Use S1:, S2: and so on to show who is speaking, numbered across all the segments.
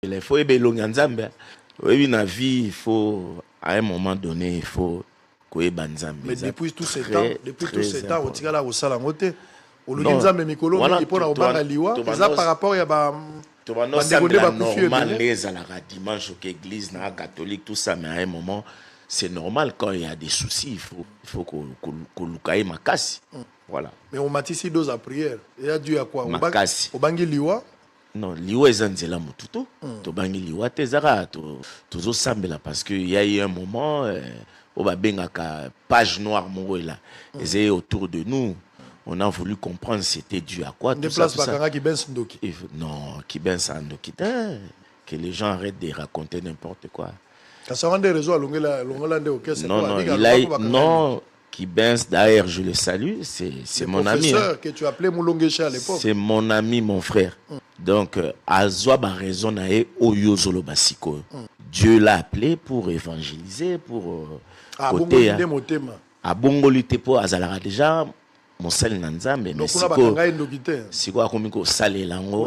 S1: Il faut ebelonga nzambe. Oui, dans la vie, il faut, à un moment donné, il faut koyeba nzambe.
S2: Mais depuis tous ces temps, on tire là au salangote. Au lieu nzambe mikolo, il faut na obanga liwa. Ça par rapport à ba.
S1: Normal les à la dimanche que l'église na catholique tout ça, mais à un moment c'est normal quand il y a des soucis, il faut qu'on lukaye makasi. Voilà.
S2: Mais on m'a ici 2 à prière. Il y a dû à quoi?
S1: Makasi.
S2: Obangi liwa.
S1: Non, liwa ezanzela mututo. To bangi liwa tezara to sambela parce que il y a eu un moment au babengaka page noire moko là. Et autour de nous. On a voulu comprendre c'était dû à quoi.
S2: Tout ça, tout ça.
S1: Non, qui ben Sandoki. Que les gens arrêtent de raconter n'importe quoi. Non, qui ben d'ailleurs je le salue, c'est mon ami.
S2: Hein. Que tu appelais Moulonguecha à l'époque.
S1: C'est mon ami, mon frère. Donc, Azwa a raison à Oyozolo Basiko. Dieu l'a appelé pour évangéliser, pour côté. À Bongolité pour Azalara déjà. Mosel Nanzambe, mais si quoi comme salé lango.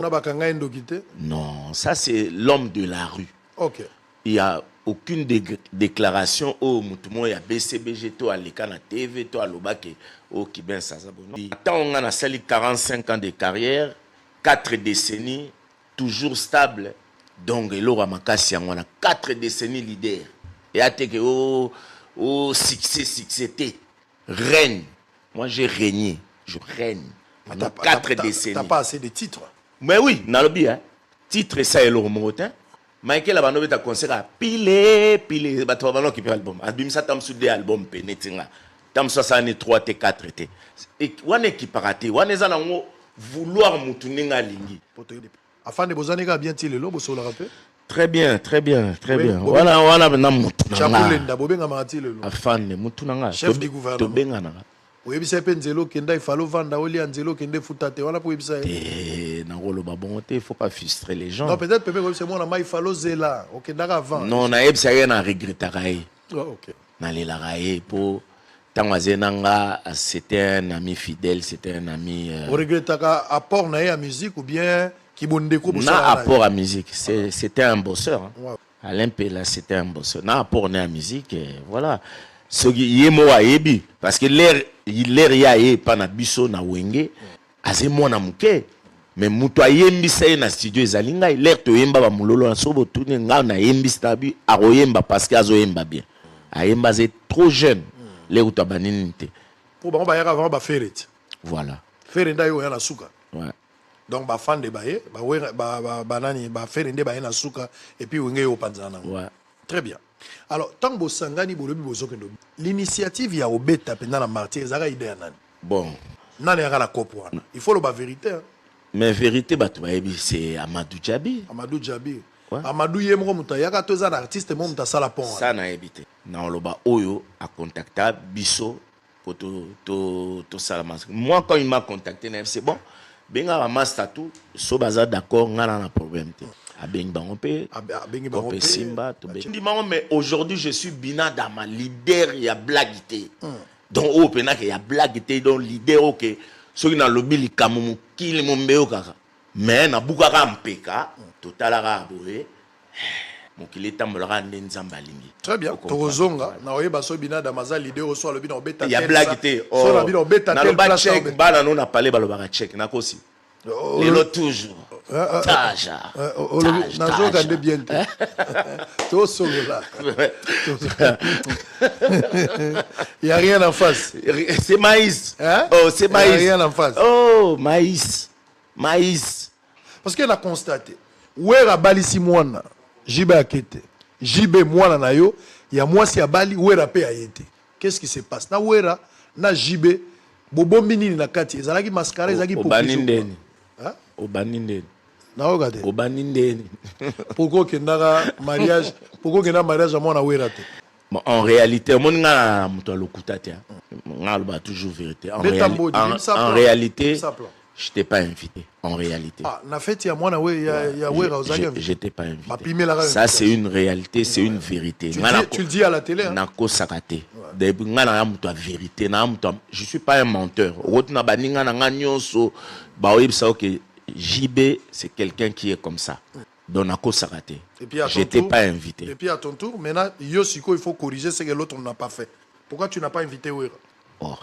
S1: Non, ça c'est l'homme de la rue.
S2: Ok.
S1: Il y a aucune déclaration au mutumo ya BCBG to à l'écran TV to à l'obake au Kiben Sazabono. Tant on a sali 45 ans de carrière, 4 décennies toujours stable. Donc elora makasi on a 4 décennies leader. Et a te que au succès reine. Moi, j'ai régné. Je règne. 4 décennies.
S2: T'as pas assez de titres.
S1: Mais oui, Nalobi, hein. Titre, ça est le remonte. Michael Abano est à concert à pile. Bato qui fait album. Album, ça t'as soudé album, pénétinga. T'as 63 T4 T. Et, on est qui paraté. On est en vouloir moutuninga lingi.
S2: Afin de bozane ga bien tilé, l'obo sur le rappel.
S1: Très bien, très bien, très bien. Voilà, maintenant
S2: moutunanga.
S1: Afin de moutunanga.
S2: Chef du gouvernement. Oui, c'est pas Nzelo Kenda, il faut vendre Oli Nzelo Kenda Foutate. Voilà pour ça.
S1: Il faut pas frustrer les gens.
S2: Non, peut-être c'est moi, il faut Zela. Ok, d'avant.
S1: Non, on a eu ça, on a regretté.
S2: Ok.
S1: On a eu pour. Tangazenanga, c'était un ami fidèle, c'était un ami.
S2: On regrette apport à la musique ou bien qui bonne déco.
S1: Non, apport à la musique. C'était un bosseur. Hein. Alain Pella, c'était un bosseur. Non, apport à la musique, voilà. Ce qui est moi parce que l'air ya e pas na biso na wenge azé moi na muke mais muto ayembi sa na studio ezalinga l'air to yemba ba mulolo na sobo tuni nga na yembi stabi aroyemba parce que azo yemba bien ayemba c'est trop jeune l'air to baninite
S2: pour ba ba yaka avant ba ferret
S1: voilà
S2: ferret nda yo ya na suka
S1: ouais
S2: donc ba fan de baye ba nani ba ferret nde ba na suka et puis wenge yo panzana
S1: ouais
S2: très bien. Alors, tant que Sangani l'initiative ya obeta pendant la martyre, ça a idée à nani.
S1: Bon.
S2: Nani a la copouane. Il faut la vérité. Hein.
S1: Mais vérité, c'est Amadou Djabi.
S2: Amadou Djabi. Ouais. Amadou Yemro Mouta, yaka tous un artiste mon Mouta Salapon.
S1: Ça n'a évité. Na oloba Oyo a contacté Bisso pour to salamas. Moi quand il m'a contacté, c'est bon. Benga master tout, so baza d'accord, ngana na problème. Simba, mais aujourd'hui je suis bina dans ma leader, il y a blaguité. Donc au pena qu'il y a blaguité, donc leader ok. Ceux qui n'ont lobby les kamou qui les mombeo kaka. Mais na bukaka mpeka, total arabe. Mon qu'il est tambolara nenzamba lingi.
S2: Très bien. Torozonga, na oye baso bina dans ma leader au soir le bina obeta.
S1: Il y a blaguité.
S2: So la bina obeta.
S1: Na le ba check, ba na non a parlé ba le ba check na kosi. Les lots toujours. Taja.
S2: Nazo gande bien. Tout solo là. Il n'y a rien en face.
S1: C'est maïs.
S2: Hein?
S1: Oh, c'est maïs.
S2: Il n'y a rien en face.
S1: Oh, maïs. Maïs.
S2: Parce qu'elle a constaté. Où est la balisi moana? Jibe akete. Jibe moana na yo. Il y a moi si a bali où est la paix a été. Qu'est-ce qui se passe? Na où est la na jibe bobo minini na kati. Ezalaki mascara ezalaki
S1: pour banindeni.
S2: Hein?
S1: Au banindeni.
S2: Na regardez.
S1: Au banindeni.
S2: Pourquoi qu'il y a mariage? Pourquoi qu'il y a mariage à moi na où est la paix?
S1: En réalité, mon gars, on toujours vérité. En réalité, je t'ai pas invité. En réalité.
S2: Ah, na fait, il y a moi na ouais, il y a ouais,
S1: je t'ai pas invité. Ça c'est une réalité, c'est une vérité.
S2: Tu le dis à la télé.
S1: Hein? Vérité. Je suis pas un menteur. JB, c'est quelqu'un qui est comme ça. Donc, à cause raté.
S2: Et puis à ton
S1: J'étais
S2: tour,
S1: pas invité.
S2: Et puis à ton tour, maintenant, Yosiko, il faut corriger ce que l'autre n'a pas fait. Pourquoi tu n'as pas invité Ouera?
S1: Oh,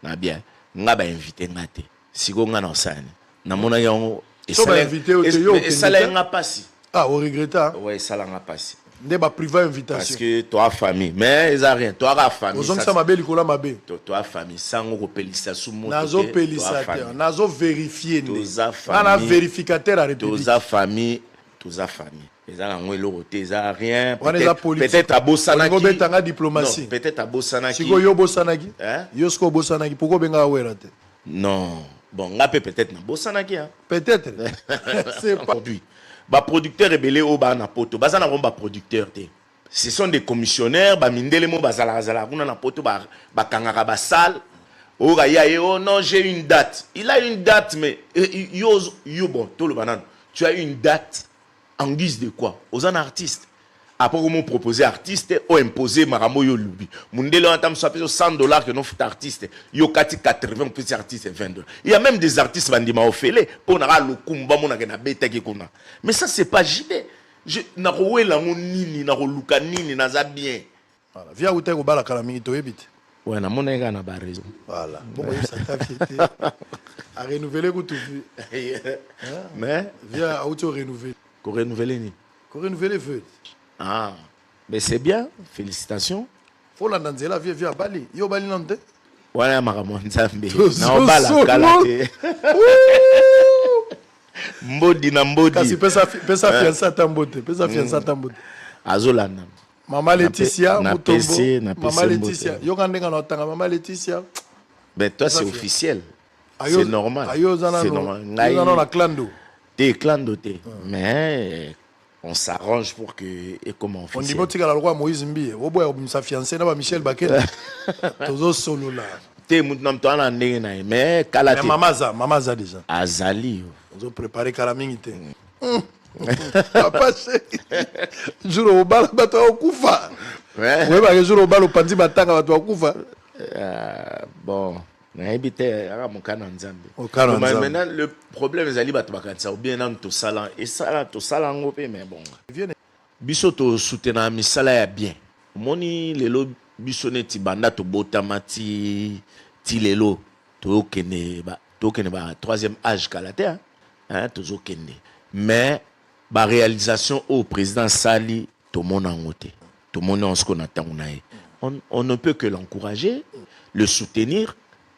S1: na bien. Nga ba invité ngate. Siko nga na osani. Na mona yango.
S2: So ba invité au te yo.
S1: Et ça là nga passi.
S2: Ah, on regrette, hein?
S1: Ouais, ça là nga passi.
S2: Nde ba privé
S1: Parce
S2: invitation.
S1: que toi famille, mais ils a rien. Toi la famille.
S2: Aux hommes ça mabé likola mabé.
S1: Toi famille, sans repelissa sous mon.
S2: Nazo pélissateur, nazo vérifier né.
S1: Toza
S2: Na
S1: famille.
S2: vérificateur à République.
S1: Toza famille, toza famille. Les a ngwe lo teza rien.
S2: Peut-être
S1: à Bosanaki.
S2: On betanga diplomatie.
S1: Non, peut-être à Bosanaki.
S2: Siko yo Bosanaki?
S1: Hein?
S2: Yosko Bosanaki, pourquoi benga Ouera te?
S1: Non. Bon, on peut-être na Bosanaki hein.
S2: Peut-être. C'est pas
S1: Aujourd'hui. Ba producteur rebelle au ba na poto. Ba na ba producteur te. Ce sont des commissionnaires, ba mindele mo bazala kuna na poto ba kangaka ba salle. Oh non, j'ai une date. Il a une date mais yo bon, tout le banane. Tu as une date en guise de quoi? Aux artistes. Après comment proposer artiste ou imposer maramo yo lubi. Mundele on tam soit $100 que non fait artiste. Yo kati 80 petits artistes $20. Il y a même des artistes bandima ofele pour na le kumba mona na beta ki kuna. Mais ça c'est pas JB. Je na roela nini na luka nini na za bien.
S2: Voilà, via ou te ko bala kala mingi to ebite.
S1: Ouais na mona nga na ba raison.
S2: Voilà. Bon ça t'a fêté. À renouveler ko tout.
S1: Mais
S2: via auto renouveler.
S1: Ko renouveler ni.
S2: Ko renouveler veut.
S1: Ah, mais c'est bien, félicitations.
S2: Faut la danser via Bali. Yo Bali nante.
S1: Voilà maramo nzambe. Na obala kala te. Mbodi na mbodi.
S2: Kasi pesa fiança tambote, pesa fiança tambote.
S1: Azolana.
S2: Mama Laetitia Mutombo.
S1: Mama
S2: Laetitia. Yo kandenga na otanga Mama Laetitia.
S1: Ben toi c'est officiel. C'est normal.
S2: C'est normal. Ayo zana na clando.
S1: T'es clando te. Mais on s'arrange pour que et comment on fait.
S2: On dit botika la loi Moïse Mbi. Obo ya sa fiancée na ba Michel Bakela. Tozo solo là.
S1: Te mutnam to ana ndenge na mais kala te.
S2: Mama za déjà.
S1: Azali.
S2: On préparer kalamingi te. Papa chéri. Juro obala bato okufa. Ouais ba juro obala panzi batanga bato okufa.
S1: Bon. Maintenant,
S2: le
S1: problème est que ou bien dans tout salan et ça tout salan mais bon. Biso to soutenir misala ya bien. Moni lelo biso neti banda to botamati ti lelo to kene ba troisième âge kalate hein to kene. Mais ba réalisation au président Sali to mona ngote. To mona on ce qu'on attend on ne peut que l'encourager, le soutenir.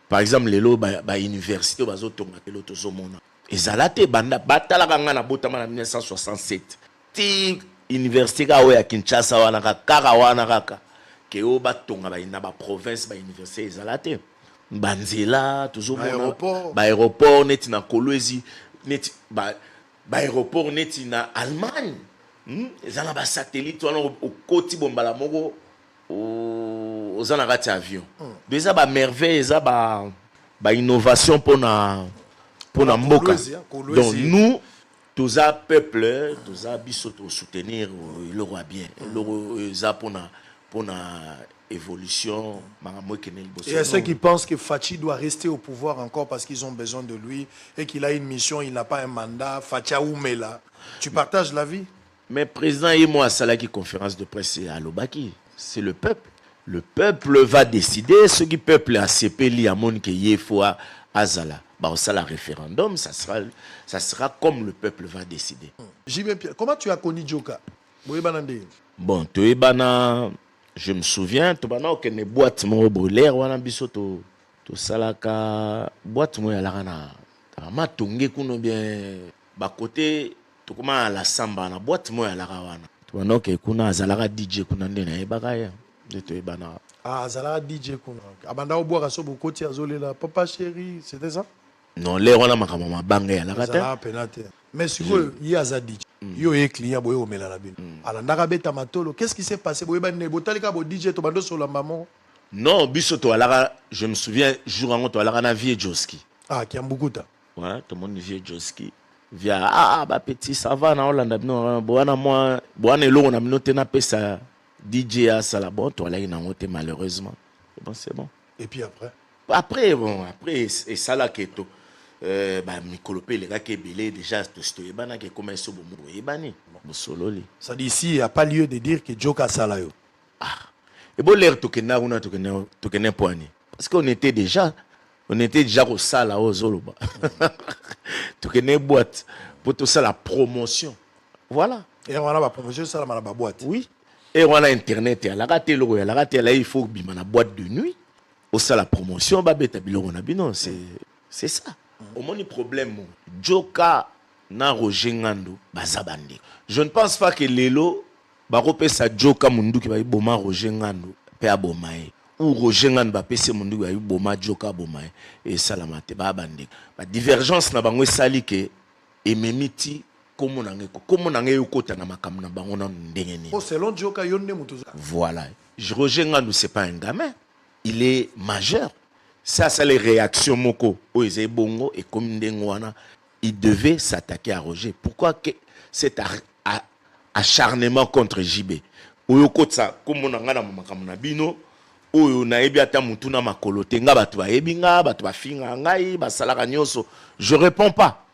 S1: Par exemple, les lots ba université bazo tonga telo tozo mona. Ezalate banda batala kanga na botama na 1967. Ti université ka ya Kinshasa wana kaka wana kaka. Ke o batonga ba ina ba province ba université ezalate. Banzela tozo mona. Ba aéroport neti na Kolwezi neti ba aéroport neti na Allemagne. Ezala ba satellite wana au koti bombala moko aux anarati avion. Déjà ba merveille, ça ba innovation pour na mboka. Donc nous tous a peuple, tous a biso to soutenir le roi bien. Le ça pour na évolution.
S2: Il y a ceux qui pensent que Fachi doit rester au pouvoir encore parce qu'ils ont besoin de lui et qu'il a une mission, il n'a pas un mandat. Facha Oumela. Tu partages l'avis?
S1: Mais président et moi, ça là qui conférence de presse à Lobaki. C'est le peuple. Le peuple va décider. Ce qui peuple a CP à mon que Yefoa Azala. Bah, ça la référendum, ça sera comme le peuple va décider.
S2: Comment tu as connu Djoka?
S1: Bon, Toebana, je me souviens, Tobana que ne boîte mo brûlère wana biso to salaka boîte mo ya la kana. Ma tongé kuno bien ba côté to comment la samba na boîte mo ya la wana. Tobana que kuna azalaka DJ kuna ndena ebaka ya.
S2: Ah, Zala DJ kuna. Abanda oboa so bokoti azolela papa chéri, c'était ça?
S1: Non, les wana makama banga ya la kata.
S2: Penate. Mais si vous y a za DJ. Yo e client boyo omela na bino. Ala ndaka beta matolo. Qu'est-ce qui s'est passé boyo ba ne botalika bo DJ to bando so la maman?
S1: Non, biso to alara, je me souviens jour en to alara na vie Joski.
S2: Ah, Kiambukuta.
S1: Ouais, tout le monde vie Joski. Via ba petit ça va na Hollande bino boana moi boana elo na bino tena pesa DJ à Salabon, toi là, il n'a pas malheureusement. Bon, c'est bon.
S2: Et puis après?
S1: Après, et ça là, mikolo pe elekaki ebele déjà toyebanaki ekoma eso bomo eyebani bosololi.
S2: Ça dit ici, il n'y a pas lieu de dire que Joka Salayo.
S1: Et bon l'air tokena una tokena poani. Parce qu'on était déjà au salle à Ozoloba. Tokena boîte pour tout ça la promotion. Voilà.
S2: Et on a la promotion ça la boîte.
S1: Oui. Et on a internet et la raté là il faut bima na boîte de nuit. Au ça la promotion ba beta biloko na bino c'est ça. Au moins le problème Joka na Roger Ngando bazabande. Je ne pense pas que Lelo ba repesa Joka mundu ki ba boma Roger Ngando pe abomae ou Roger Ngando ba pese mundu ba boma Joka abomae et salamate ba bande. Ba divergence na bango sali ke ememiti comme nange yokota na makambo na bango na ndengeni.
S2: Oh selon Joka yonne mutuza.
S1: Voilà. Roger Ngando c'est pas un gamin, il est majeur. Ça c'est les réactions moko o ezé bongo et comme ndengwana il devait s'attaquer à Roger. Pourquoi que cet acharnement contre JB? Oyokotsa comme nanga na makambo na bino oyo na ebi ata mutu na makolo te nga batu ba ebinga batu ba finga ngai ba salaka nyonso. Je réponds pas.